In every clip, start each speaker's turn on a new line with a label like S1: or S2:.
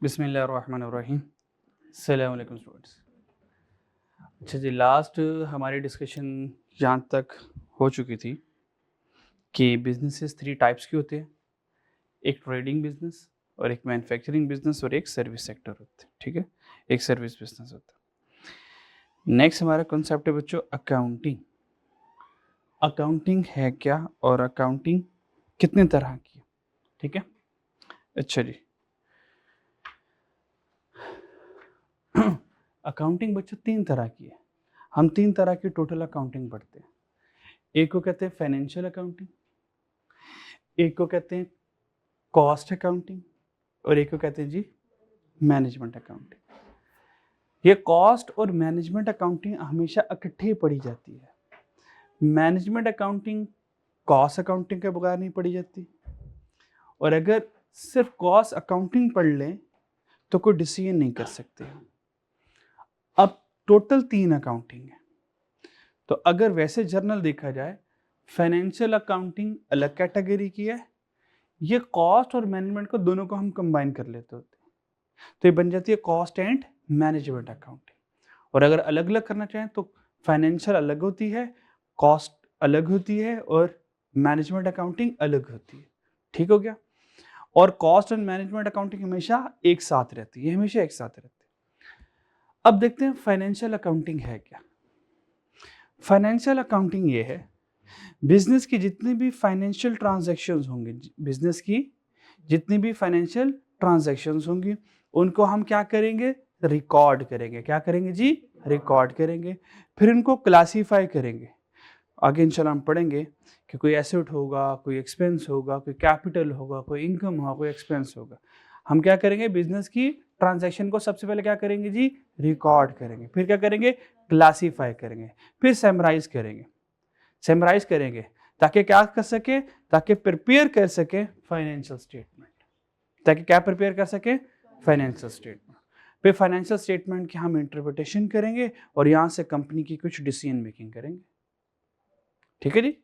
S1: बिस्मिल्लाहिर्रहमानिर्रहीम। अस्सलाम वालेकुम स्टूडेंट्स। अच्छा जी, लास्ट हमारी डिस्कशन जहाँ तक हो चुकी थी कि बिजनेसेस 3 टाइप्स के होते हैं। एक ट्रेडिंग बिजनेस और एक मैन्युफैक्चरिंग बिजनेस और एक सर्विस सेक्टर होता है, ठीक है? एक सर्विस बिजनेस होता है। नेक्स्ट हमारा कॉन्सेप्ट है बच्चों अकाउंटिंग। अकाउंटिंग है क्या और अकाउंटिंग कितने तरह की है, ठीक है? अच्छा जी, अकाउंटिंग बच्चों 3 तरह की है। हम 3 तरह की टोटल अकाउंटिंग पढ़ते हैं। एक को कहते हैं फाइनेंशियल अकाउंटिंग, एक को कहते हैं कॉस्ट अकाउंटिंग और एक को कहते हैं जी मैनेजमेंट अकाउंटिंग। ये कॉस्ट और मैनेजमेंट अकाउंटिंग हमेशा इकट्ठे पढ़ी जाती है। मैनेजमेंट अकाउंटिंग कॉस्ट अकाउंटिंग के बगैर नहीं पढ़ी जाती, और अगर सिर्फ कॉस्ट अकाउंटिंग पढ़ लें तो कोई डिसीजन नहीं कर सकते। अब टोटल 3 अकाउंटिंग है। तो अगर वैसे जर्नल देखा जाए, फाइनेंशियल अकाउंटिंग अलग कैटेगरी की है, ये कॉस्ट और मैनेजमेंट को दोनों को हम कंबाइन कर लेते होते हैं, तो ये बन जाती है कॉस्ट एंड मैनेजमेंट अकाउंटिंग। और अगर अलग अलग करना चाहें तो फाइनेंशियल अलग होती है, कॉस्ट अलग होती है और मैनेजमेंट अकाउंटिंग अलग होती है। ठीक हो गया? और कॉस्ट एंड मैनेजमेंट अकाउंटिंग हमेशा एक साथ रहती है, हमेशा एक साथ रहती है। अब देखते हैं फाइनेंशियल अकाउंटिंग है क्या। फाइनेंशियल अकाउंटिंग ये है, बिजनेस की जितनी भी फाइनेंशियल ट्रांजैक्शंस होंगे, बिजनेस की जितनी भी फाइनेंशियल ट्रांजैक्शंस होंगी, उनको हम क्या करेंगे? रिकॉर्ड करेंगे। क्या करेंगे जी? रिकॉर्ड करेंगे। फिर इनको क्लासीफाई करेंगे। आगे इंशाल्लाह हम पढ़ेंगे कि कोई एसेट होगा, कोई एक्सपेंस होगा, कोई कैपिटल होगा, कोई इनकम होगा, कोई एक्सपेंस होगा। हम क्या करेंगे? बिजनेस की ट्रांजैक्शन को सबसे पहले क्या करेंगे जी? रिकॉर्ड करेंगे। फिर क्या करेंगे? क्लासीफाई करेंगे। फिर समराइज करेंगे। समराइज करेंगे ताकि क्या कर सके? ताकि प्रिपेयर कर सके फाइनेंशियल स्टेटमेंट। ताकि क्या प्रिपेयर कर सके? Financial statement. फिर फाइनेंशियल स्टेटमेंट की हम इंटरप्रिटेशन करेंगे और यहां से कंपनी की कुछ डिसीजन मेकिंग करेंगे। ठीक है जी?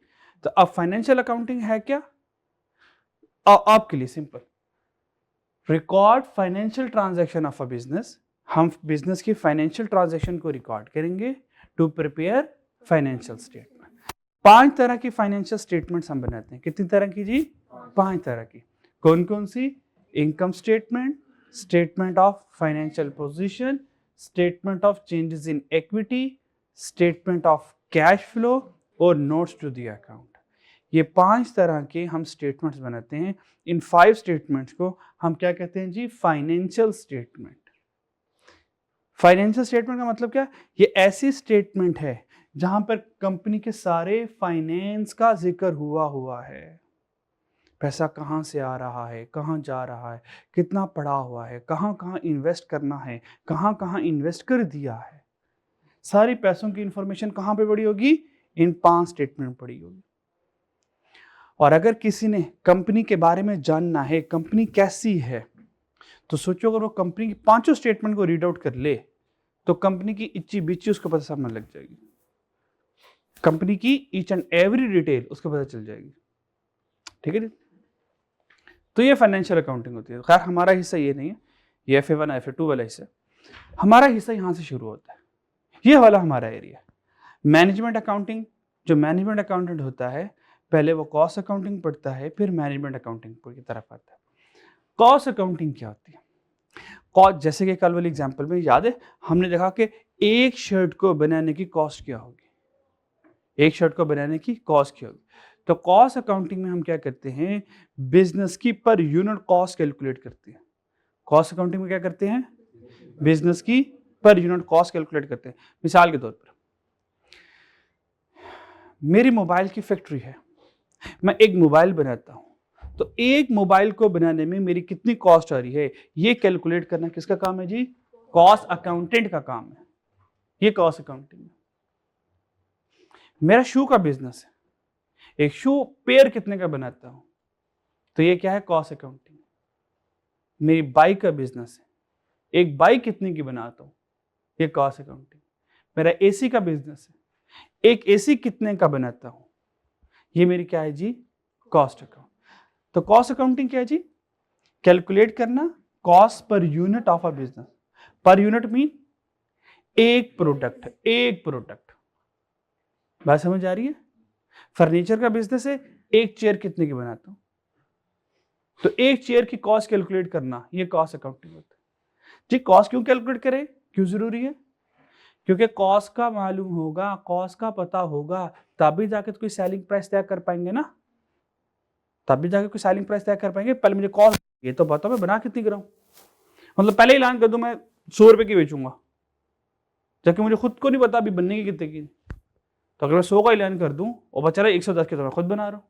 S1: तो अब फाइनेंशियल अकाउंटिंग है क्या? आपके लिए simple, record financial transaction of a business. हम बिजनेस की फाइनेंशियल ट्रांजैक्शन को रिकॉर्ड करेंगे टू प्रिपेयर फाइनेंशियल स्टेटमेंट। 5 तरह की फाइनेंशियल स्टेटमेंट्स हम बनाते हैं। कितनी तरह की जी? 5 तरह की। कौन कौन सी? Income statement, statement of financial position, statement of changes in equity, statement of cash flow और नोट्स टू द अकाउंट। ये 5 तरह के हम स्टेटमेंट्स बनाते हैं। इन 5 स्टेटमेंट्स को हम क्या कहते हैं जी? Financial statement. फाइनेंशियल स्टेटमेंट का मतलब क्या? ये ऐसी स्टेटमेंट है जहां पर कंपनी के सारे फाइनेंस का जिक्र हुआ है। पैसा कहाँ से आ रहा है, कहाँ जा रहा है, कितना पड़ा हुआ है, कहाँ कहाँ इन्वेस्ट करना है, कहाँ कहाँ इन्वेस्ट कर दिया है। सारी पैसों की इंफॉर्मेशन कहाँ पे पड़ी होगी? इन 5 स्टेटमेंट पड़ी होगी। और अगर किसी ने कंपनी के बारे में जानना है, कंपनी कैसी है, तो सोचो अगर वो कंपनी की 5 स्टेटमेंट को रीड आउट कर ले तो कंपनी की इच्ची बिच्ची उसको पता समझ लग जाएगी। कंपनी की ईच एंड एवरी डिटेल उसको पता चल जाएगी। ठीक है जी? तो ये फाइनेंशियल अकाउंटिंग होती है। खैर हमारा हिस्सा ये नहीं है, ये FA1 FA2 वाला हिस्सा। हमारा हिस्सा यहाँ से शुरू होता है, ये वाला हमारा एरिया। मैनेजमेंट अकाउंटिंग, जो मैनेजमेंट अकाउंटेंट होता है, पहले वो कॉस्ट अकाउंटिंग पढ़ता है, फिर मैनेजमेंट अकाउंटिंग की तरफ आता है। कॉस्ट अकाउंटिंग क्या होती है? कॉस्ट, जैसे कि कल वाली एग्जांपल में याद है, हमने देखा कि एक शर्ट को बनाने की कॉस्ट क्या होगी। एक शर्ट को बनाने की कॉस्ट क्या होगी? तो कॉस्ट अकाउंटिंग में हम क्या करते हैं? बिजनेस की पर यूनिट कॉस्ट कैलकुलेट करते हैं। कॉस्ट अकाउंटिंग में क्या करते हैं? बिजनेस की पर यूनिट कॉस्ट कैलकुलेट करते हैं। मिसाल के तौर पर मेरी मोबाइल की फैक्ट्री है, मैं एक मोबाइल बनाता हूं, तो एक मोबाइल को बनाने में मेरी कितनी कॉस्ट आ रही है, ये कैलकुलेट करना किसका काम है जी? कॉस्ट अकाउंटेंट का काम है। ये कॉस्ट अकाउंटिंग है। मेरा शू का बिजनेस है, एक शू पेयर कितने का बनाता हूं, तो ये क्या है? Cost accounting. मेरी बाइक का बिजनेस है, एक बाइक कितने की बनाता हूं, ये कॉस्ट अकाउंटिंग। मेरा एसी का बिजनेस है, एक एसी कितने का बनाता हूं, ये मेरी क्या है जी? Cost account. तो कॉस्ट अकाउंटिंग क्या है जी? कैलकुलेट करना cost per unit of a business. Per unit mean एक प्रोडक्ट। बात समझ आ रही है? फर्नीचर का बिजनेस है, एक चेयर कितने की बनाता हूं, तो एक चेयर की कॉस्ट कैलकुलेट करना, ये कॉस्ट अकाउंटिंग होता है जी। कॉस्ट क्यों कैलकुलेट करें, क्यों जरूरी है? क्योंकि कॉस्ट का मालूम होगा, कॉस्ट का पता होगा, तभी जाके तो कोई सेलिंग प्राइस तय कर पाएंगे ना, तभी जाके कोई सेलिंग प्राइस तय कर पाएंगे। पहले मुझे कॉस्ट ये तो बताओ मैं बना कितनी कराऊं, मतलब पहले ऐलान कर दूं मैं 100 रुपए की बेचूंगा, जबकि मुझे खुद को नहीं पता अभी बनने की कितने की। तो अगर मैं 100 का ऐलान कर दूं और बचा रहा 110 की, तो मैं खुद बना रहा हूं,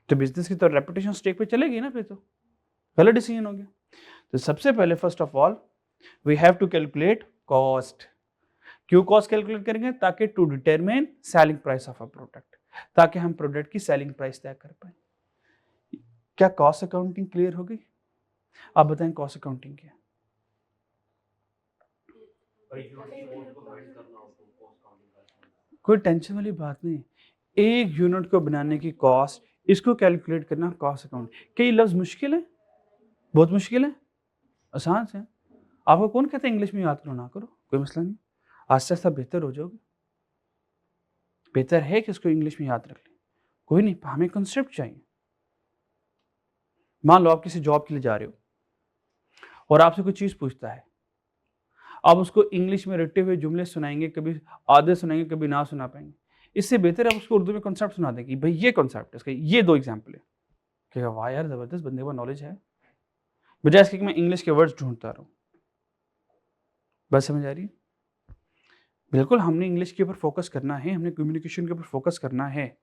S1: तो बिजनेस की तो रेपुटेशन स्टेक पे चलेगी ना, फिर तो गलत डिसीजन हो गया। तो सबसे पहले first of all we have to calculate cost. क्यों कॉस्ट कैलकुलेट करेंगे? ताकि to determine selling price of a product, ताकि हम प्रोडक्ट की सेलिंग प्राइस तय कर पाए। क्या कॉस्ट अकाउंटिंग क्लियर हो गई? आप बताएं कॉस्ट अकाउंटिंग क्या है? कोई टेंशन वाली बात नहीं, एक यूनिट को बनाने की कॉस्ट, इसको कैलकुलेट करना कॉस्ट अकाउंट। कई लफ्ज मुश्किल है, बहुत मुश्किल है, आसान से। आपको कौन कहता है इंग्लिश में याद करो ना करो, कोई मसला नहीं, आस्ते आस्ते बेहतर हो जाओगे। बेहतर है कि इसको इंग्लिश में याद रख लें, कोई नहीं, हमें कंसेप्ट चाहिए। मान लो आप किसी जॉब के लिए जा रहे हो और आपसे कोई चीज पूछता है, आप उसको इंग्लिश में रटे हुए जुमले सुनाएंगे, कभी आधे सुनाएंगे, कभी ना सुना पाएंगे। इससे बेहतर है उसको उर्दू में कॉन्सेप्ट सुना दें कि भाई ये कॉन्सेप्ट है, इसका ये 2 एग्जाम्पल है। कहेगा वाह यार जबरदस्त, बंदे को नॉलेज है, बजाय इसके कि मैं इंग्लिश के वर्ड्स ढूंढता रहूं। बस समझ आ रही है? बिल्कुल हमने इंग्लिश के ऊपर फोकस करना है, हमने कम्युनिकेशन के ऊपर फोकस करना है,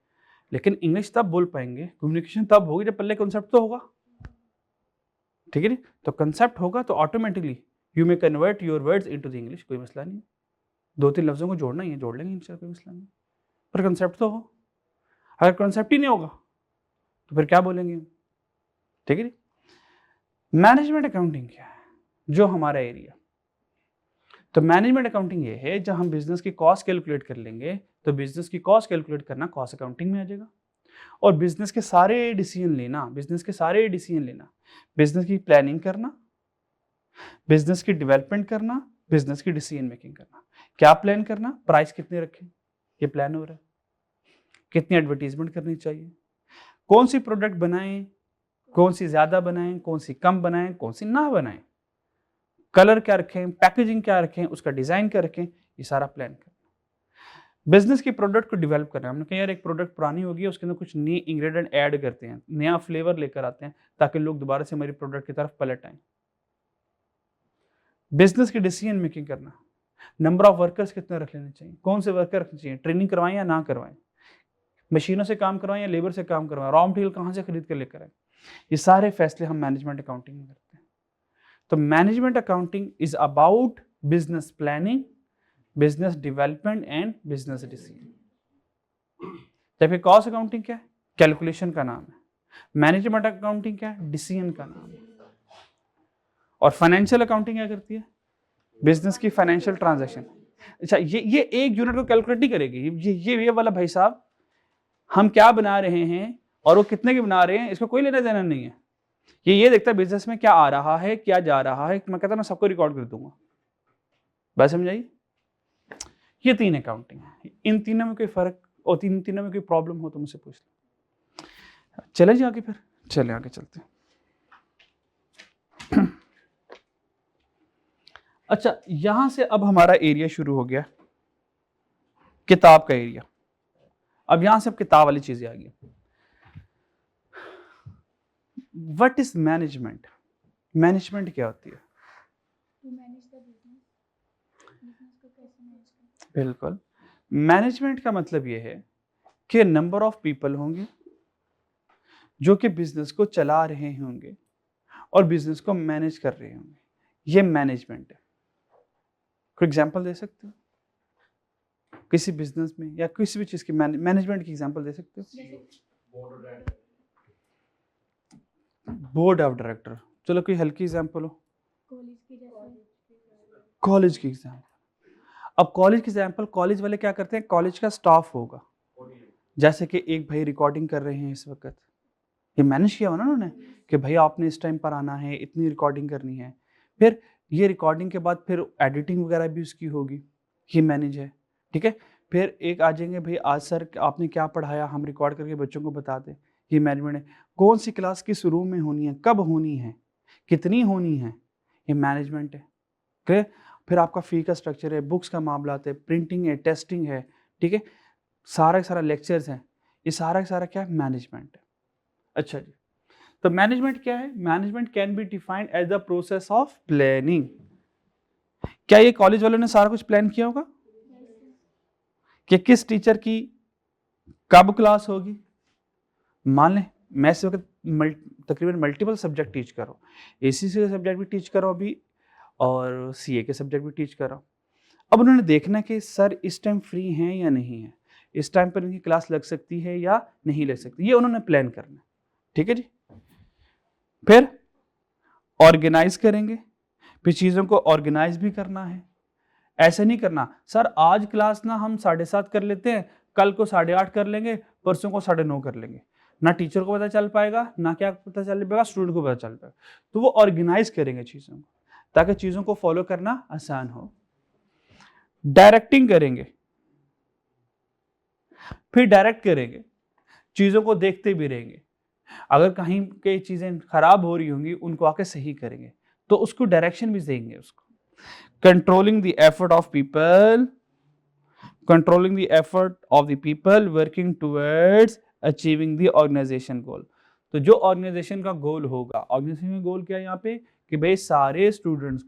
S1: लेकिन इंग्लिश तब बोल पाएंगे, कम्युनिकेशन तब होगी जब पहले कॉन्सेप्ट तो होगा, ठीक है नी? तो कंसेप्ट होगा तो automatically you may convert your words into the English, कोई मसला नहीं। 2-3 लफ्जों को जोड़ना ही है, जोड़ लेंगे इंशाल्लाह, कोई मसला नहीं, पर कंसेप्ट तो हो। अगर कंसेप्ट ही नहीं होगा तो फिर क्या बोलेंगे, ठीक है नी? मैनेजमेंट अकाउंटिंग क्या है, जो हमारा एरिया, तो मैनेजमेंट अकाउंटिंग ये है जब हम बिजनेस की कॉस्ट कैलकुलेट कर लेंगे, तो बिजनेस की कॉस्ट कैलकुलेट करना कॉस्ट अकाउंटिंग में आ जाएगा। और बिजनेस के सारे डिसीजन लेना, बिजनेस की प्लानिंग करना, बिजनेस की डेवलपमेंट करना, बिजनेस की डिसीजन मेकिंग करना। क्या प्लान करना, प्राइस कितने रखें, ये प्लान हो रहा है, कितनी एडवर्टीजमेंट करनी चाहिए, कौन सी प्रोडक्ट बनाएं, कौन सी ज्यादा बनाएं, कौन सी कम बनाएं, कौन सी ना बनाएं, कलर क्या रखें, पैकेजिंग क्या रखें, उसका डिजाइन क्या रखें, ये सारा प्लान करना। बिजनेस की प्रोडक्ट को डेवलप करना, हमने कहा यार एक प्रोडक्ट पुरानी होगी, उसके अंदर कुछ नई इंग्रेडिएंट ऐड करते हैं, नया फ्लेवर लेकर आते हैं, ताकि लोग दोबारा से हमारी प्रोडक्ट की तरफ पलट आए। बिजनेस की डिसीजन मेकिंग करना, नंबर ऑफ वर्कर्स कितने रख लेने चाहिए, कौन से वर्कर रखने चाहिए, ट्रेनिंग करवाएं या ना करवाएं, मशीनों से काम करवाएं या लेबर से काम करवाएं, रॉ मटेरियल कहाँ से खरीद कर लेकर आए, ये सारे फैसले हम मैनेजमेंट अकाउंटिंग में करते हैं। तो management accounting is about business planning, business development and business decision. जबकि कॉस्ट अकाउंटिंग क्या है, कैलकुलेशन का नाम है। मैनेजमेंट अकाउंटिंग क्या है, डिसीजन का नाम है। और फाइनेंशियल अकाउंटिंग क्या करती है, बिजनेस की फाइनेंशियल ट्रांजैक्शन। अच्छा, ये एक यूनिट को कैलकुलेट नहीं करेगी, ये वाला भाई साहब हम क्या बना रहे हैं और वो कितने की बना रहे हैं, इसको कोई लेना देना नहीं है। ये देखता है बिजनेस में क्या आ रहा है, क्या जा रहा है, मैं कहता मैं सबको रिकॉर्ड कर दूंगा। बात समझाइए? ये 3 अकाउंटिंग है, इन तीनों में कोई फर्क और तीनों में कोई प्रॉब्लम हो तो मुझसे पूछ लो। चले जी आगे, फिर चले आगे चलते हैं। अच्छा, यहां से अब हमारा एरिया शुरू हो गया, किताब का एरिया। अब यहां से अब किताब वाली चीजें आ गई। What is management? मैनेजमेंट क्या होती है? बिल्कुल, मैनेजमेंट का मतलब यह है कि नंबर ऑफ पीपल होंगे जो कि बिजनेस को चला रहे होंगे और बिजनेस को मैनेज कर रहे होंगे, ये मैनेजमेंट है। कोई एग्जांपल दे सकते हो किसी बिजनेस में या किसी भी चीज की मैनेजमेंट की एग्जांपल दे सकते हो? बोर्ड ऑफ डायरेक्टर, चलो कोई हल्की एग्जांपल हो। कॉलेज की एग्जांपल। अब कॉलेज की एग्जांपल, कॉलेज वाले क्या करते हैं, कॉलेज का स्टाफ होगा, जैसे कि एक भाई रिकॉर्डिंग कर रहे हैं इस वक्त, ये मैनेज किया हुआ ना उन्होंने कि भाई आपने इस टाइम पर आना है, इतनी रिकॉर्डिंग करनी है, फिर ये रिकॉर्डिंग के बाद फिर एडिटिंग वगैरह भी उसकी होगी, ये मैनेज है, ठीक है। फिर एक आ जाएंगे, भाई आज सर आपने क्या पढ़ाया, हम रिकॉर्ड करके बच्चों को बता दें, ये मैनेजमेंट है। कौन सी क्लास किस रूम में होनी है, कब होनी है, कितनी होनी है, ये मैनेजमेंट है, ठीक। फिर आपका फी का स्ट्रक्चर है, बुक्स का मामला है, प्रिंटिंग है, टेस्टिंग है, ठीक है, सारा का सारा लेक्चर्स हैं, ये सारा का सारा क्या है, मैनेजमेंट है। अच्छा जी, तो मैनेजमेंट क्या है? Management can be defined as the process of planning. क्या ये कॉलेज वालों ने सारा कुछ प्लान किया होगा कि किस टीचर की कब क्लास होगी? मान लें मैं इस वक्त तकरीबन मल्टीपल सब्जेक्ट टीच कर रहा हूँ, एसीसी के सब्जेक्ट भी टीच कर रहा हूँ अभी और सीए के सब्जेक्ट भी टीच कर रहा हूँ। अब उन्होंने देखना कि सर इस टाइम फ्री हैं या नहीं है, इस टाइम पर इनकी क्लास लग सकती है या नहीं लग सकती, ये उन्होंने प्लान करना है, ठीक है जी। फिर ऑर्गेनाइज करेंगे, फिर चीज़ों को ऑर्गेनाइज भी करना है। ऐसे नहीं करना सर आज क्लास ना हम 7:30 कर लेते हैं, कल को 8:30 कर लेंगे, परसों को 9:30 कर लेंगे, ना टीचर को पता चल पाएगा, ना क्या पता चल पाएगा, स्टूडेंट को पता चल पाएगा। तो वो ऑर्गेनाइज करेंगे चीज़ों को ताकि चीज़ों को फॉलो करना आसान हो। डायरेक्टिंग करेंगे, फिर डायरेक्ट करेंगे, चीज़ों को देखते भी रहेंगे, अगर कहीं के चीज़ें खराब हो रही होंगी उनको आके सही करेंगे, तो उसको डायरेक्शन भी देंगे उसको। Controlling the effort of people, controlling the effort of the people working towards achieving the organization goal। तो जो ऑर्गेनाइजेशन का गोल होगा, ऑर्गेनाइजेशन का गोल क्या है यहाँ पे कि भाई सारे स्टूडेंट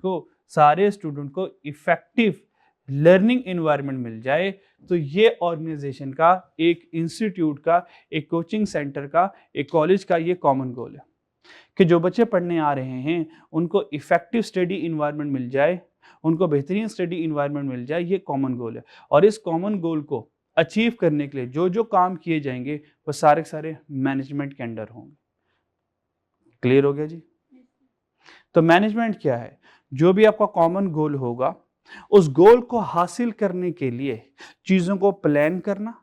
S1: को इफेक्टिव लर्निंग एनवायरनमेंट मिल जाए। तो ये ऑर्गेनाइजेशन का, एक इंस्टीट्यूट का, एक कोचिंग सेंटर का, एक कॉलेज का ये कॉमन गोल है कि जो बच्चे पढ़ने आ रहे हैं उनको इफेक्टिव स्टडी इन्वायरमेंट मिल जाए, उनको बेहतरीन स्टडी इन्वायरमेंट मिल जाए, ये कॉमन गोल है। और इस कॉमन गोल को अचीव करने के लिए जो जो काम किए जाएंगे वो सारे के सारे मैनेजमेंट के अंडर होंगे। क्लियर हो गया जी? तो मैनेजमेंट क्या है? जो भी आपका कॉमन गोल होगा उस गोल को हासिल करने के लिए चीजों को प्लान करना,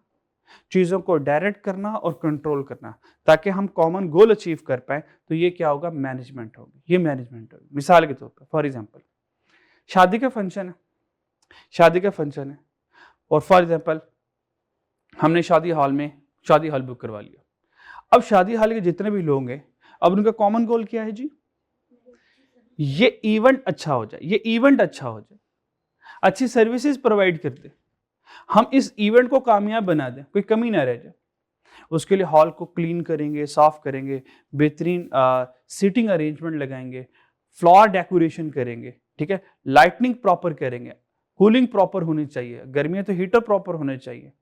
S1: चीजों को डायरेक्ट करना और कंट्रोल करना ताकि हम कॉमन गोल अचीव कर पाए। तो ये क्या होगा? मैनेजमेंट होगी, ये मैनेजमेंट होगी। मिसाल के तौर पर फॉर एग्जांपल शादी का फंक्शन है और फॉर एग्जांपल हमने शादी हॉल बुक करवा लिया। अब शादी हॉल के जितने भी लोग हैं, अब उनका कॉमन गोल क्या है जी? ये इवेंट अच्छा हो जाए, अच्छी सर्विसेज प्रोवाइड करते, हम इस इवेंट को कामयाब बना दें, कोई कमी ना रह जाए। उसके लिए हॉल को क्लीन करेंगे, साफ करेंगे, बेहतरीन सीटिंग अरेंजमेंट लगाएंगे, फ्लोर डेकोरेशन करेंगे, ठीक है, लाइटनिंग प्रॉपर करेंगे, कूलिंग प्रॉपर होनी चाहिए, गर्मियां तो हीटर प्रॉपर होने चाहिए,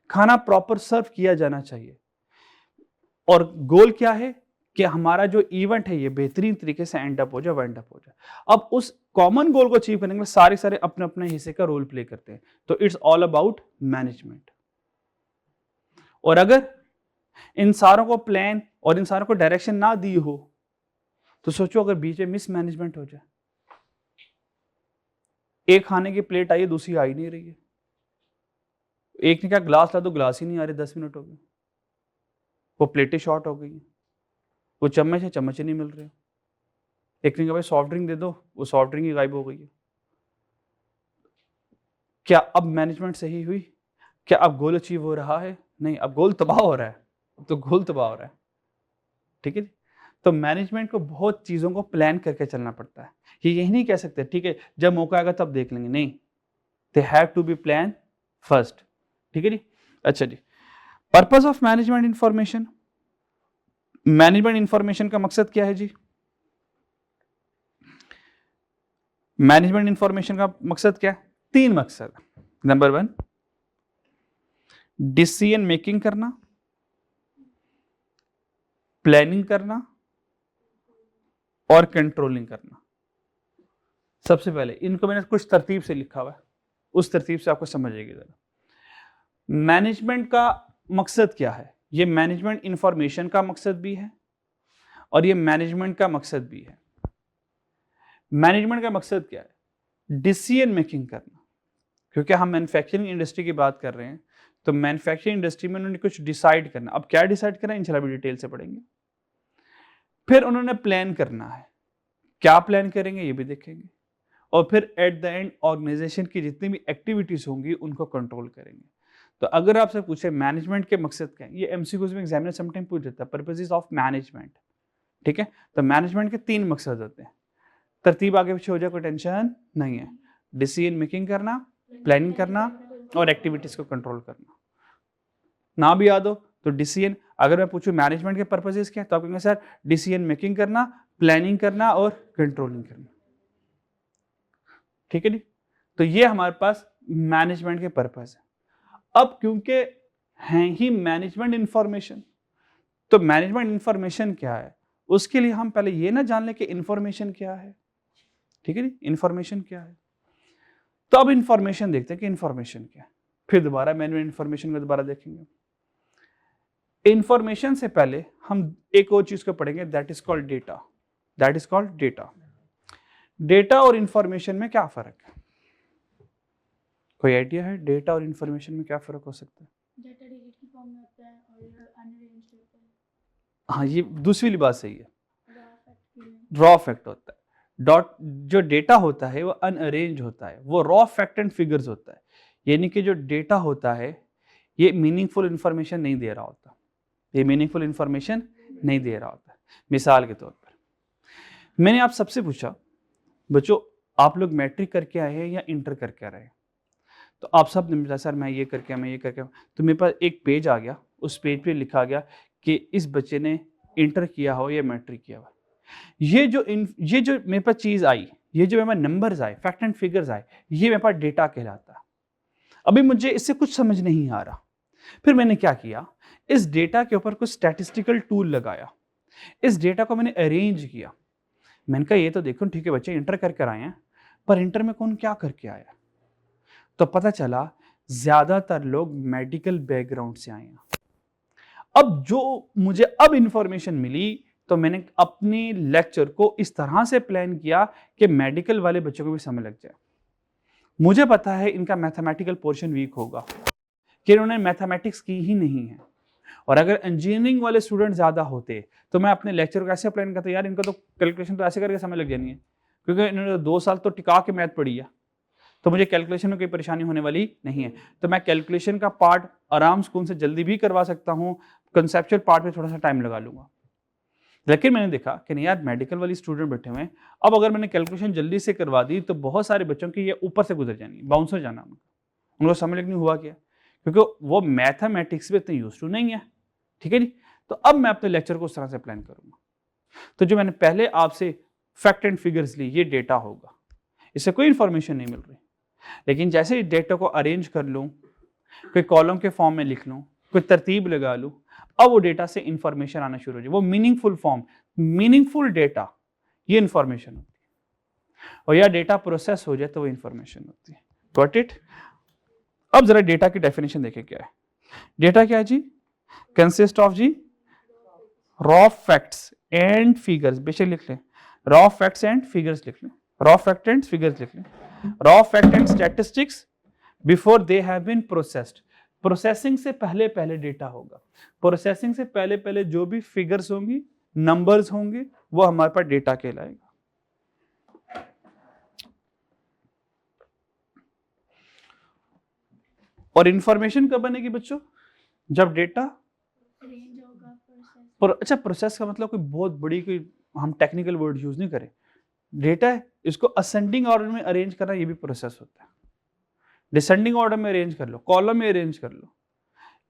S1: खाना प्रॉपर सर्व किया जाना चाहिए। और गोल क्या है कि हमारा जो इवेंट है ये बेहतरीन तरीके से वाइंड अप हो जाए। अब उस कॉमन गोल को अचीव करने के लिए सारे अपने अपने हिस्से का रोल प्ले करते हैं। तो इट्स ऑल अबाउट मैनेजमेंट। और अगर इन सारों को प्लान और इन सारों को डायरेक्शन ना दी हो तो सोचो अगर बीच में मिसमैनेजमेंट हो जाए, एक खाने की प्लेट आई है, दूसरी आ ही नहीं रही है, एक ने क्या ग्लास ला, तो ग्लास ही नहीं आ रहे, 10 मिनट हो गए, वो प्लेटें शॉर्ट हो गई, वो चम्मच है, चम्मच ही नहीं मिल रहे, एक ने कहा भाई सॉफ्ट ड्रिंक दे दो, वो सॉफ्ट ड्रिंक ही गायब हो गई है। क्या अब मैनेजमेंट सही हुई? क्या अब गोल अचीव हो रहा है? नहीं, अब गोल तबाह हो रहा है, तो गोल तबाह हो रहा है, ठीक है। तो मैनेजमेंट को बहुत चीजों को प्लान करके चलना पड़ता है। ये यही नहीं कह सकते ठीक है जब मौका आएगा तब देख लेंगे, नहीं, they have to be plan first, ठीक है जी। अच्छा जी, पर्पस ऑफ मैनेजमेंट इंफॉर्मेशन का मकसद क्या है जी? मैनेजमेंट इंफॉर्मेशन का मकसद क्या है? 3 मकसद। नंबर 1 डिसीजन मेकिंग करना, प्लानिंग करना और कंट्रोलिंग करना। सबसे पहले इनको मैंने कुछ तरतीब से लिखा हुआ है, उस तरतीब से आपको समझेगी जरा। मैनेजमेंट का मकसद क्या है? ये मैनेजमेंट इंफॉर्मेशन का मकसद भी है और ये मैनेजमेंट का मकसद भी है। मैनेजमेंट का मकसद क्या है? डिसीजन मेकिंग करना, क्योंकि हम मैन्युफैक्चरिंग इंडस्ट्री की बात कर रहे हैं, तो मैन्युफैक्चरिंग इंडस्ट्री में उन्होंने कुछ डिसाइड करना। अब क्या डिसाइड करना है इंशाल्लाह भी डिटेल से पढ़ेंगे। फिर उन्होंने प्लान करना है, क्या प्लान करेंगे ये भी देखेंगे, और फिर एट द एंड ऑर्गेनाइजेशन की जितनी भी एक्टिविटीज होंगी उनको कंट्रोल करेंगे। तो अगर आपसे पूछे मैनेजमेंट के मकसद क्या है, ये एमसीक्यूज में एग्जामिनर समटाइम पूछ देता है, पर्पसेस ऑफ मैनेजमेंट। ठीक है, तो मैनेजमेंट के 3 मकसद होते हैं। तरतीब आगे पीछे हो जाए कोई टेंशन नहीं है। डिसीजन मेकिंग करना, प्लानिंग करना और एक्टिविटीज को कंट्रोल करना। ना भी याद हो तो डिसीजन, अगर मैं पूछूं मैनेजमेंट के पर्पसेस क्या है तो आप कहेंगे सर डिसीजन मेकिंग करना, प्लानिंग करना और कंट्रोलिंग करना। ठीक है जी, तो ये हमारे पास मैनेजमेंट के पर्पस है। अब क्योंकि हैं ही मैनेजमेंट इंफॉर्मेशन, तो मैनेजमेंट इंफॉर्मेशन क्या है उसके लिए हम पहले ये ना जान लें कि इंफॉर्मेशन क्या है। ठीक है जी, इंफॉर्मेशन क्या है। तो अब इंफॉर्मेशन देखते हैं कि इंफॉर्मेशन क्या है, फिर दोबारा मैनुअल इंफॉर्मेशन को दोबारा देखेंगे। इंफॉर्मेशन से पहले हम एक और चीज को पढ़ेंगे, that is called data. That is called data. Data और इंफॉर्मेशन में क्या फर्क है, कोई आइडिया है डेटा और इंफॉर्मेशन में क्या फर्क हो सकता है?
S2: डेटा डिजिट की फॉर्म में होता है और अनअरेंज्ड होता है।
S1: हाँ, ये दूसरी वाली बात सही है, रॉ फैक्ट होता है। डॉट जो डेटा होता है वो अनअरेंज होता है, वो रॉ फैक्ट एंड फिगर्स होता है। यानी कि जो डेटा होता है ये मीनिंगफुल इंफॉर्मेशन नहीं दे रहा होता, ये मीनिंगफुल इंफॉर्मेशन नहीं दे रहा होता। मिसाल के तौर पर मैंने आप सबसे पूछा बच्चों आप लोग मैट्रिक करके आए हैं या इंटर करके आ रहे हैं, तो आप सब ने बताया सर मैं ये करके आया, मैं ये करके आया। तो मेरे पास एक पेज आ गया, उस पेज पे लिखा गया कि इस बच्चे ने इंटर किया हो या मैट्रिक किया हो। ये जो मेरे पास चीज आई, ये जो मेरे पास नंबर्स आए, फैक्ट एंड फिगर्स आए, ये मेरे पास डेटा कहलाता है। अभी मुझे इससे कुछ समझ नहीं आ रहा, फिर मैंने क्या किया, इस डेटा के ऊपर कुछ स्टैटिस्टिकल टूल लगाया, इस डेटा को मैंने अरेंज किया। मैंने कहा ये तो देखो ठीक है बच्चे इंटर करके आए हैं, पर इंटर में कौन क्या करके आया, तो पता चला ज्यादातर लोग मेडिकल बैकग्राउंड से आए हैं। अब जो मुझे अब इंफॉर्मेशन मिली तो मैंने अपने लेक्चर को इस तरह से प्लान किया कि मेडिकल वाले बच्चों को भी समझ लग जाए। मुझे पता है इनका मैथमेटिकल पोर्शन वीक होगा कि इन्होंने मैथमेटिक्स की ही नहीं है, और अगर इंजीनियरिंग वाले स्टूडेंट ज्यादा होते तो मैं अपने लेक्चर को ऐसे प्लान करता, यार इनको तो कैलकुलेशन तो ऐसे करके समझ लग जानी है, क्योंकि इन्होंने 2 साल तो टिका के मैथ पढ़ी है, तो मुझे कैलकुलेशन में कोई परेशानी होने वाली नहीं है। तो मैं कैलकुलेशन का पार्ट आराम से उनसे जल्दी भी करवा सकता हूँ, कंसेप्चुअल पार्ट में थोड़ा सा टाइम लगा लूंगा। लेकिन मैंने देखा कि नहीं यार मेडिकल वाली स्टूडेंट बैठे हुए हैं, अब अगर मैंने कैलकुलेशन जल्दी से करवा दी तो बहुत सारे बच्चों की ये ऊपर से गुजर जानी, बाउंस हो जाना, उनको समझ नहीं हुआ क्या, क्योंकि वो मैथमेटिक्स में इतने यूज टू नहीं है। ठीक है जी, तो अब मैं अपने लेक्चर को उस तरह से प्लान करूंगा। तो जो मैंने पहले आपसे फैक्ट एंड फिगर्स ली, ये डेटा होगा, इससे कोई इंफॉर्मेशन नहीं मिल रही। लेकिन जैसे ही डेटा को अरेंज कर लूं, कोई कॉलम के फॉर्म में लिख लूं, कोई तरतीब लगा लूं, अब वो डेटा से इंफॉर्मेशन आना शुरू हो जाए, वो मीनिंगफुल फॉर्म, मीनिंगफुल डेटा, ये इंफॉर्मेशन होती है। और या डेटा प्रोसेस हो जाए तो वो इंफॉर्मेशन होती है। Got it? अब जरा डेटा की डेफिनेशन देखें क्या है। डेटा क्या है जी? कंसिस्ट ऑफ जी रॉ फैक्ट्स एंड फिगर्स, बेशक लिख लें, रॉ फैक्ट्स एंड फिगर्स लिख लें, रॉ फैक्ट एंड फिगर्स लिख लें, raw fact and statistics before they have been processed. Processing से पहले पहले डेटा होगा, प्रोसेसिंग से पहले पहले जो भी फिगर्स होंगी, नंबर्स होंगे, वो हमारे पास डेटा कहलाएगा। और इंफॉर्मेशन कब बनेगी बच्चों? जब डेटा अच्छा, प्रोसेस का मतलब कोई बहुत बड़ी कोई हम टेक्निकल वर्ड यूज नहीं करें, डेटा है इसको असेंडिंग ऑर्डर में अरेंज करना, ये भी प्रोसेस होता है। डिसेंडिंग ऑर्डर में अरेंज कर लो, कॉलम में अरेंज कर लो,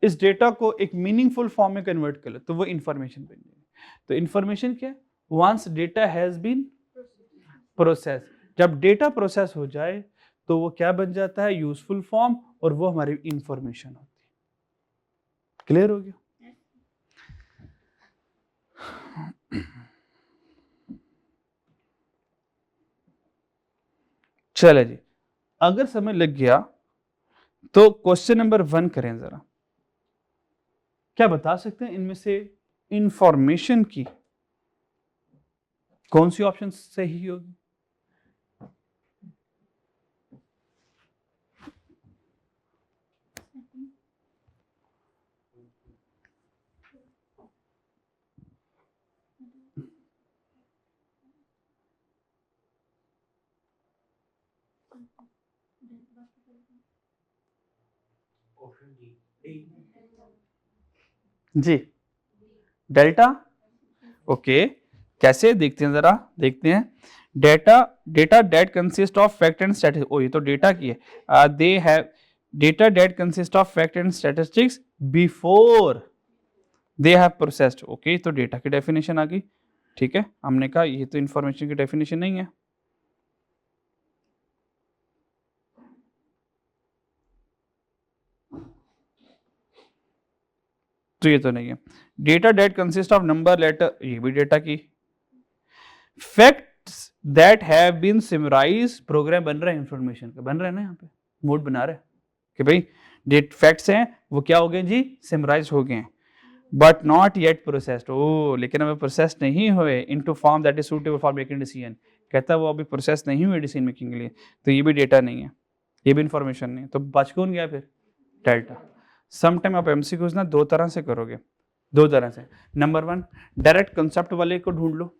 S1: इस डेटा को एक मीनिंगफुल फॉर्म में कन्वर्ट कर लो, तो वो इंफॉर्मेशन बन जाएगी। तो इंफॉर्मेशन क्या है? Once data has been process, जब डेटा प्रोसेस हो जाए तो वो क्या बन जाता है? यूजफुल फॉर्म, और वो हमारी इंफॉर्मेशन होती है। क्लियर हो गया? चले जी, अगर समय लग गया तो क्वेश्चन नंबर 1 करें जरा। क्या बता सकते हैं इनमें से इंफॉर्मेशन की कौन सी ऑप्शन सही होगी? जी डेल्टा ओके कैसे देखते हैं जरा देखते हैं data data date consist of fact and statistics ओ ये तो डेटा की है they have data date consist of fact and statistics before they have processed okay तो डेटा की डेफिनेशन आ गई ठीक है हमने कहा ये तो इंफॉर्मेशन की डेफिनेशन नहीं है तो ये तो नहीं है data date consist of number letter ये भी डेटा की facts that have been summarise program बन रहा है इंफॉर्मेशन का बन रहा है ना यहाँ पे मोड बना रहा है कि भाई डेट फैक्ट्स हैं वो क्या हो गए जी सिमराइज हो गए हैं बट नॉट येट प्रोसेस्ड ओ लेकिन अभी प्रोसेस नहीं हुए into form that is suitable for making decision कहता है वो अभी प्रोसेस नहीं हुए डिसीजन मेकिंग के लिए तो ये भी डेटा नहीं है ये भी इंफॉर्मेशन नहीं है तो बच कौन गया फिर डेल्टा समटाइम आप एमसीक्यूज ना दो तरह से करोगे दो तरह से नंबर 1 डायरेक्ट कंसेप्ट वाले को ढूंढ लो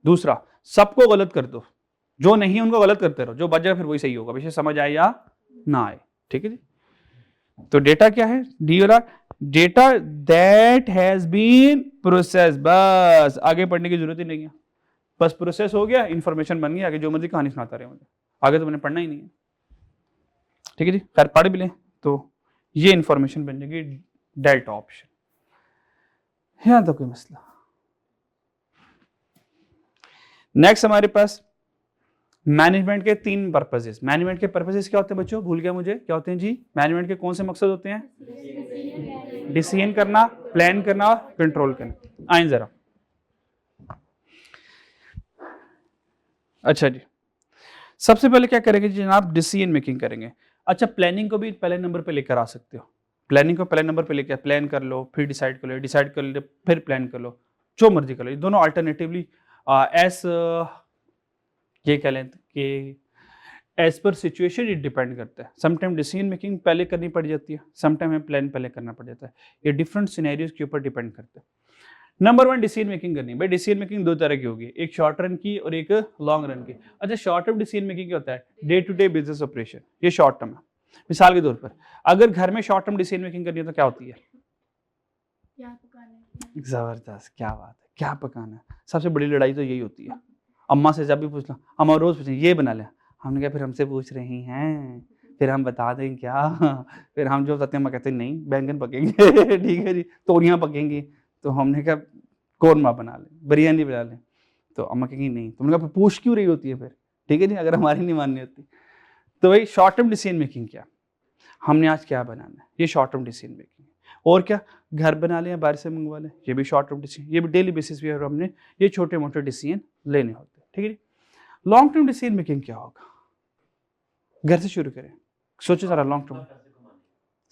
S1: दूसरा सबको गलत कर दो जो नहीं उनको गलत करते रहो जो बच जाए फिर वही सही होगा विषय समझ आए या ना आए ठीक है जी तो डेटा क्या है डी वाला data that has been process बस आगे पढ़ने की जरूरत ही नहीं है बस प्रोसेस हो गया इंफॉर्मेशन बन गई आगे जो मर्जी कहानी सुनाता रहे मुझे आगे तो मैंने पढ़ना ही नहीं है ठीक है जी खैर पढ़ भी लें तो ये इंफॉर्मेशन बन जाएगी डेल्टा ऑप्शन यहां तो कोई मसला नेक्स्ट हमारे पास मैनेजमेंट के 3 पर्पसेस मैनेजमेंट के पर्पसेस क्या होते हैं बच्चों भूल गया मुझे क्या होते हैं जी मैनेजमेंट के कौन से मकसद होते हैं डिसीजन करना प्लान करना कंट्रोल करना आए जरा अच्छा जी सबसे पहले क्या करेंगे जी जनाब डिसीजन मेकिंग करेंगे अच्छा प्लानिंग को भी पहले नंबर पे लेकर आ सकते हो प्लानिंग को पहले नंबर पे लेकर प्लान कर लो फिर डिसाइड कर लो फिर प्लान कर लो जो मर्जी कर लो ये दोनों अल्टरनेटिवली एस ये कह लें कि एज पर सिचुएशन ये डिपेंड करता है समटाइम डिसीजन मेकिंग पहले करनी पड़ जाती है समटाइम हमें प्लान पहले करना पड़ जाता है ये डिफरेंट सिनेरियोज के ऊपर डिपेंड करता है नंबर 1 डिसीजन मेकिंग करनी है भाई डिसीजन मेकिंग 2 तरह की होगी एक शॉर्ट रन की और एक लॉन्ग रन की अच्छा शॉर्ट टर्म डिसीजन मेकिंग क्या होता है day to day business operation ये शॉर्ट टर्म है मिसाल के तौर पर अगर घर में शॉर्ट टर्म डिसीजन मेकिंग करनी है तो क्या होती है
S2: क्या पकाना है
S1: जबरदस्त क्या बात है क्या पकाना है सबसे बड़ी लड़ाई तो यही होती है अम्मा से जब भी पूछ लो अम्मा रोज पूछें ये बना लें हमने कहा फिर हमसे पूछ रही हैं फिर हम बता दें क्या फिर हम जो बताते हैं अम्मा कहते हैं नहीं बैंगन पकेंगे ठीक है जी तोरियां पकेंगी तो हमने कहा कौरमा बना लें बिरयानी बना लें तो अम्मा कहेंगी नहीं तुमने कहा फिर पूछ क्यों रही होती है फिर ठीक है जी अगर हमारी नहीं माननी होती तो भाई शॉर्ट टर्म डिसीजन मेकिंग क्या हमने आज क्या बनाना है ये शॉर्ट टर्म डिसीजन मेकिंग और क्या घर बना लें या बाहर से मंगवा लें ये भी शॉर्ट टर्म डिसीजन ये भी डेली बेसिस पे हमने ये छोटे मोटे डिसीजन लेने होते हैं ठीक है जी लॉन्ग टर्म डिसीजन मेकिंग क्या होगा घर से शुरू करें सोचो जरा लॉन्ग टर्म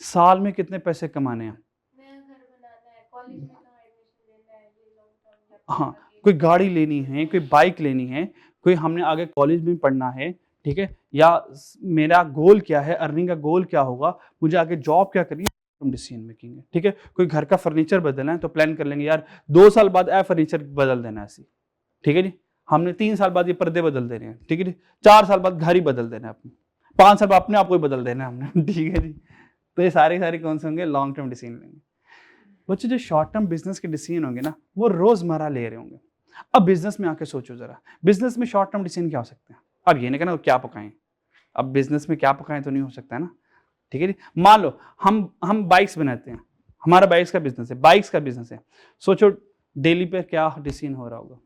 S1: साल में कितने पैसे कमाने हैं हाँ कोई गाड़ी लेनी है कोई बाइक लेनी है कोई हमने आगे कॉलेज में पढ़ना है ठीक है या मेरा गोल क्या है अर्निंग का गोल क्या होगा मुझे आगे जॉब क्या करनी है डिसीजन मेकिंग है ठीक है कोई घर का फर्नीचर बदलना है तो प्लान कर लेंगे यार 2 साल बाद फर्नीचर बदल देना है ऐसी ठीक है जी हमने 3 साल बाद ये पर्दे बदल देने हैं ठीक है जी 4 साल बाद घर ही बदल देना है अपने 5 साल बाद अपने आप को ही बदल देना है हमने ठीक है जी तो ये सारे कौन से होंगे लॉन्ग टर्म डिसीजन लेंगे बच्चे जो शॉर्ट टर्म बिजनेस के डिसीजन होंगे ना वो रोजमर्रा ले रहे होंगे अब बिजनेस में आके सोचो जरा बिजनेस में शॉर्ट टर्म डिसीजन क्या हो सकते हैं अब ये नहीं कहना क्या पकाएं अब बिजनेस में क्या पकाएं तो नहीं हो सकता है ना ठीक है जी मान लो हम बाइक्स बनाते हैं हमारा बाइक्स का बिजनेस है सोचो डेली पे क्या डिसीजन हो रहा होगा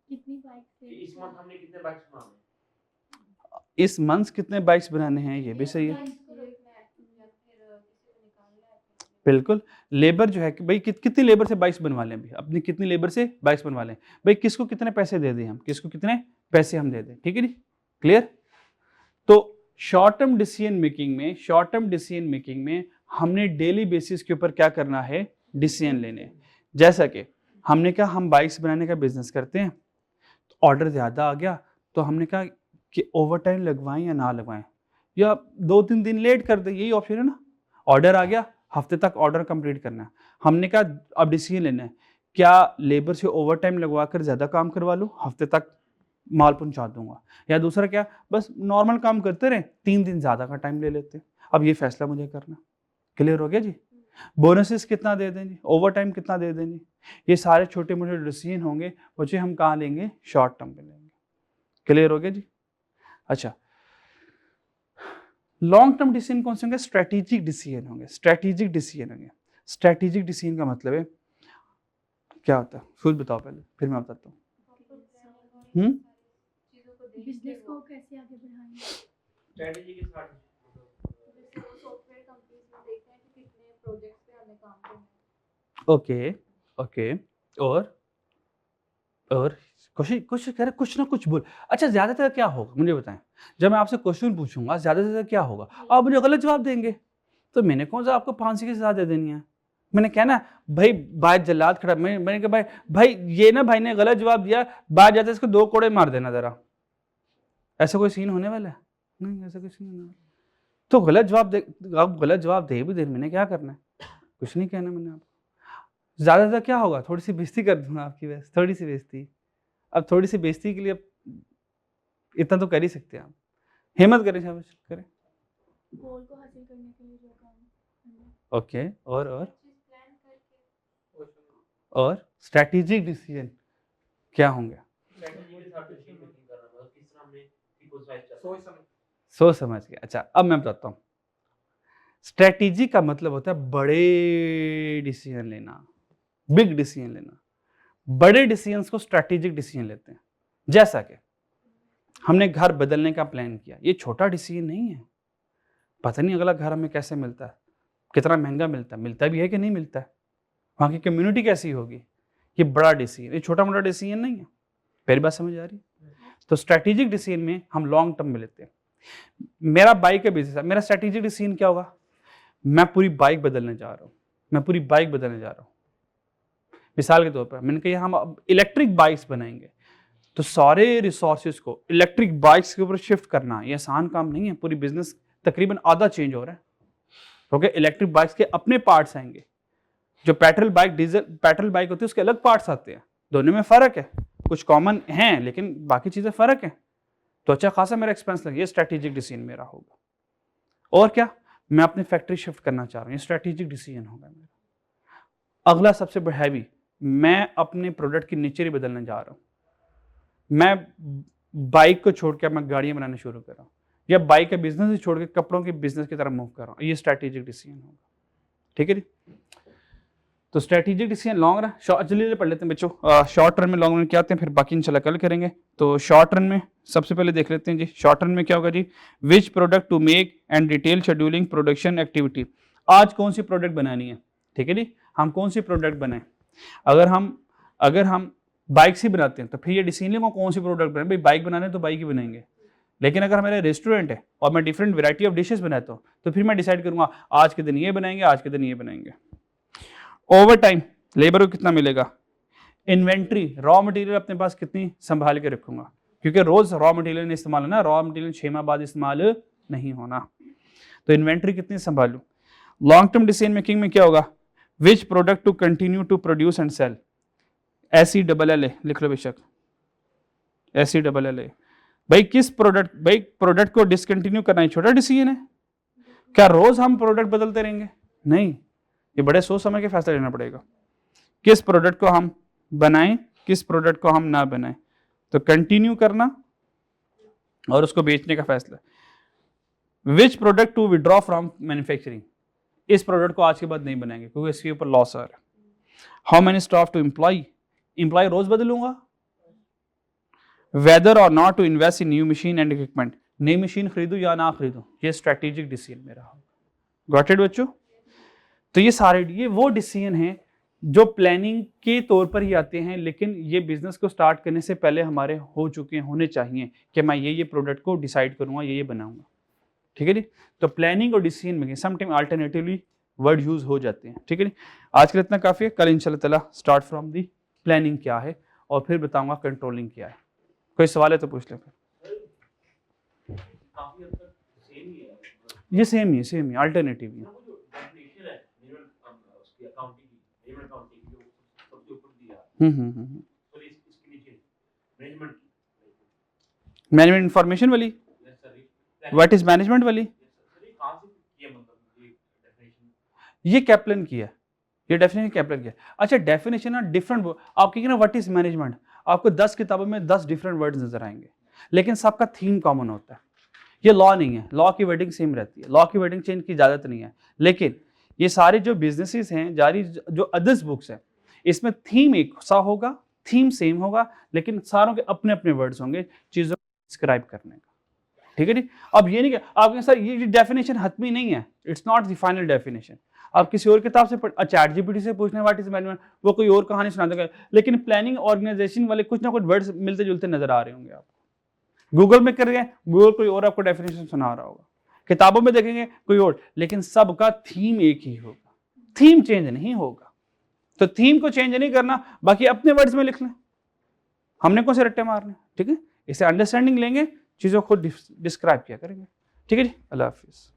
S2: कितनी बाइक
S3: इस मंथ हमने कितने बाइक्स बनाने
S1: इस मंथ कितने बाइक्स बनाने हैं ये भी सही है बिल्कुल लेबर जो है कि भाई कितनी लेबर से बाइक्स बनवा लें अभी अपनी कितनी लेबर से बाइक्स बनवा लें भाई किसको कितने पैसे दे दें हम किसको कितने पैसे हम दे दें ठीक है जी क्लियर तो शॉर्ट टर्म डिसीजन मेकिंग में हमने डेली बेसिस के ऊपर क्या करना है डिसीजन लेने जैसा कि हमने कहा हम बाइक्स बनाने का बिजनेस करते हैं तो ऑर्डर ज़्यादा आ गया तो हमने कहा कि ओवर टाइम लगवाएं या ना लगवाएं या 2-3 दिन लेट कर दें यही ऑप्शन है ना ऑर्डर आ गया हफ्ते तक ऑर्डर कंप्लीट करना है हमने कहा अब डिसीजन लेना है क्या लेबर से ओवर टाइम लगवा कर ज़्यादा काम करवा लूँ हफ्ते तक माल पहुंचा दूंगा। या दूसरा क्या, बस नॉर्मल काम करते रहे, 3 दिन ज़्यादा का टाइम ले लेते हैं। अब ये फैसला मुझे करना। क्लियर हो गया जी? बोनसेस कितना दे दें जी, ओवर टाइम कितना दे दें जी, ये सारे छोटे मोटे डिसीजन होंगे, बच्चे हम कहाँ लेंगे, शॉर्ट टर्म पे लेंगे। क्लियर हो गया जी? अच्छा, लॉन्ग टर्म डिसीजन कौन से होंगे, स्ट्रेटेजिक डिसीजन होंगे। स्ट्रेटेजिक डिसीजन होंगे। स्ट्रेटेजिक डिसीजन का मतलब है क्या होता है, खुद बताओ पहले, फिर मैं बताता हूँ।
S2: बिजनेस को कैसे आगे बढ़ाएंगे?
S3: स्ट्रेटजी के साथ
S4: जैसे वो सॉफ्टवेयर कंपनीज में देखते हैं कि कितने प्रोजेक्ट्स पे हमें काम करना है।
S1: ओके ओके, और कुछ कह रहे, कुछ ना कुछ बोल। अच्छा, ज़्यादातर क्या होगा मुझे बताएं, जब मैं आपसे क्वेश्चन पूछूंगा ज़्यादातर क्या होगा, आप मुझे गलत जवाब देंगे, तो मैंने कौन सा आपको फांसी की सजा दे देनी है। मैंने क्या ना भाई, बाहर जल्लाद खड़ा, मैंने कहा भाई ये ना भाई ने गलत जवाब दिया, बाहर जाते इसको 2 कोड़े मार देना ज़रा। ऐसा कोई सीन होने वाला है? नहीं, ऐसा कोई सीन होने वाला। तो गलत जवाब दे, आप गलत जवाब दे भी दे, मैंने क्या करना है, कुछ नहीं कहना मैंने आपको। ज़्यादातर क्या होगा, थोड़ी सी बेइज्जती कर दूंगा आपकी, बस थोड़ी सी बेइज्जती। अब थोड़ी सी बेइज्जती के लिए इतना तो कर ही सकते हैं आप, हिम्मत करें, शाबाश करें।
S2: गोल को हासिल करने के लिए जो काम करना है।
S1: ओके, और
S4: चीज प्लान करके
S1: और स्ट्रैटेजिक डिसीजन क्या होंगे,
S3: स्ट्रेटजी के साथ डिसीजन मेकिंग करना, मतलब किस तरह हमने इक्वल साइज चलना है।
S1: सोच समझ के। अच्छा, अब मैं बताता हूँ, स्ट्रैटेजी का मतलब होता है बड़े डिसीजन लेना, बिग डिसीजन लेना। बड़े डिसीजंस को स्ट्रैटेजिक डिसीजन लेते हैं। जैसा कि हमने घर बदलने का प्लान किया, ये छोटा डिसीजन नहीं है, पता नहीं अगला घर हमें कैसे मिलता है, कितना महंगा मिलता भी है कि नहीं मिलता है, वहाँ की कम्युनिटी कैसी होगी, ये बड़ा डिसीजन, ये छोटा मोटा डिसीजन नहीं है। पहली बात समझ आ रही है? तो स्ट्रैटेजिक डिसीजन में हम लॉन्ग टर्म में लेते हैं। मेरा बाइक का बिजनेस है, मेरा स्ट्रैटेजिक डिसीजन क्या होगा, मैं पूरी बाइक बदलने जा रहा हूँ, मैं पूरी बाइक बदलने जा रहा हूँ। मिसाल के तौर पर मैंने कहा हम अब इलेक्ट्रिक बाइक्स बनाएंगे, तो सारे रिसोर्सेज को इलेक्ट्रिक बाइक्स के ऊपर शिफ्ट करना ये आसान काम नहीं है। पूरी बिजनेस तकरीबन आधा चेंज हो रहा है, क्योंकि इलेक्ट्रिक बाइक्स के अपने पार्ट्स आएंगे। जो petrol bike diesel petrol bike होती है उसके अलग पार्ट्स आते हैं, दोनों में फ़र्क है, कुछ कॉमन हैं लेकिन बाकी चीज़ें फ़र्क है। तो अच्छा खासा मेरा एक्सपेंस लगे, ये स्ट्रैटेजिक डिसीजन मेरा होगा। और क्या, मैं अपनी फैक्ट्री शिफ्ट करना चाह रहा हूँ, ये स्ट्रैटेजिक डिसीजन होगा मेरा। अगला सबसे हैवी, मैं अपने प्रोडक्ट की नेचर ही बदलने जा रहा हूँ, मैं बाइक को छोड़ के मैं गाड़ियाँ बनाना शुरू कर रहा हूँ, या बाइक का बिजनेस ही छोड़ के कपड़ों के बिजनेस की तरफ मूव कर रहा हूँ, ये स्ट्रैटेजिक डिसीजन होगा। ठीक है जी? तो स्ट्रैटेजिक डिसीजन लॉन्ग रन, जल्दी पढ़ लेते हैं बच्चों, शॉर्ट रन में लॉन्ग रन क्या आते हैं, फिर बाकी इंशाल्लाह कल करेंगे। तो शॉर्ट रन में सबसे पहले देख लेते हैं जी, शॉर्ट रन में क्या होगा जी, which product to make and detail scheduling production activity. आज कौन सी प्रोडक्ट बनानी है, ठीक है जी, हम कौन सी प्रोडक्ट बनाएं। अगर हम बाइक ही बनाते हैं तो फिर ये डिसीजन लेंगे कौन सी प्रोडक्ट बनाए, भाई बाइक बनाने तो बाइक ही बनाएंगे। लेकिन अगर हमारा रेस्टोरेंट है और मैं डिफरेंट वैरायटी ऑफ डिशेस बनाता हूँ, तो फिर मैं डिसाइड करूंगा आज के दिन ये बनाएंगे, आज के दिन ये बनाएंगे। ओवर टाइम लेबर को कितना मिलेगा, इन्वेंट्री रॉ मटेरियल अपने पास कितनी संभाल के रखूंगा, क्योंकि रोज रॉ मटेरियल नहीं इस्तेमाल होना, रॉ मटेरियल 6 माह बाद इस्तेमाल नहीं होना, तो इन्वेंट्री कितनी संभालूं। लॉन्ग टर्म डिसीजन मेकिंग में क्या होगा, which product to continue to produce and sell, SELL लिख लो बेशक, SELL। भाई किस प्रोडक्ट को डिसकंटिन्यू करना है, छोटा डिसीजन है। क्या रोज हम प्रोडक्ट बदलते रहेंगे, नहीं, ये बड़े सोच समझ के फैसला लेना पड़ेगा। किस प्रोडक्ट को हम बनाएं, किस प्रोडक्ट को हम ना बनाएं, तो कंटिन्यू करना और उसको बेचने का फैसला। Which product to withdraw from manufacturing, इस प्रोडक्ट को आज के बाद नहीं बनाएंगे क्योंकि इसके ऊपर लॉस आ रहा है। How many staff to employ रोज बदलूंगा। वेदर और not to invest in new machine and equipment, नई मशीन खरीदूं या ना खरीदूं, ये स्ट्रैटेजिक डिसीजन मेरा होगा। गॉट इट बच्चों? तो ये वो डिसीजन हैं जो प्लानिंग के तौर पर ही आते हैं, लेकिन ये बिजनेस को स्टार्ट करने से पहले हमारे होने चाहिए कि मैं ये प्रोडक्ट को डिसाइड करूंगा, ये बनाऊंगा। ठीक है जी? तो प्लानिंग और decision making sometime alternatively word use हो जाते हैं। ठीक है जी? आज के लिए इतना काफी है, कल इंशाल्लाह ताला स्टार्ट फ्रॉम दी प्लानिंग क्या है और फिर बताऊंगा कंट्रोलिंग क्या है। कोई सवाल है तो पूछ ले।
S3: काफी हद तक सेम ही है,
S1: ये सेम ही अल्टरनेटिव ही है।
S3: वो जो डेफिनेशन है मिनिमम उसकी अकाउंटिंग की, पेमेंट अकाउंटिंग की जो सबसे ऊपर दिया,
S1: हम्म।
S3: तो इसके नीचे मैनेजमेंट की
S1: मैनेजमेंट इंफॉर्मेशन वाली,
S3: Yes, sir.
S1: What is management वाली,
S3: Yes, sir. ये कहाँ से किया मतलब ये definition?
S1: ये कैप्लन की है, ये डेफिनेशन कैप्लन की है। अच्छा डेफिनेशन ना डिफरेंट, आप कहेंगे ना व्हाट इज मैनेजमेंट, आपको 10 किताबों में 10 डिफरेंट वर्ड्स नजर आएंगे, लेकिन सबका थीम कॉमन होता है। ये लॉ नहीं है, लॉ की वर्डिंग सेम रहती है, लॉ की वर्डिंग चेंज की इजाजत नहीं है, लेकिन ये सारे जो बिजनेसेस हैं, जारी जो अदर्स बुक्स हैं, इसमें थीम एक सा होगा, थीम सेम होगा, लेकिन सारों के अपने अपने वर्ड्स होंगे चीजों को डिस्क्राइब करने का। ठीक है जी। अब ये नहीं कि आप कहें सर ये डेफिनेशन हतमी नहीं है, it's not the final definition. आप किसी और किताब से चैट जीपीटी से पूछने व्हाट इज मैनेजमेंट, वो कोई और कहानी सुना देगा, लेकिन प्लानिंग ऑर्गेनाइजेशन वाले कुछ ना कुछ वर्ड्स मिलते जुलते नजर आ रहे होंगे आपको। गूगल में कर गए, गूगल कोई और आपको डेफिनेशन सुना रहा होगा, किताबों में देखेंगे कोई और, लेकिन सबका थीम एक ही होगा, थीम चेंज नहीं होगा। तो थीम को चेंज नहीं करना, बाकी अपने वर्ड्स में लिख लें, हमने कौन से रट्टे मारने। ठीक है, इसे अंडरस्टैंडिंग लेंगे, चीजों को डिस्क्राइब किया करेंगे। ठीक है जी, अल्लाह हाफिज।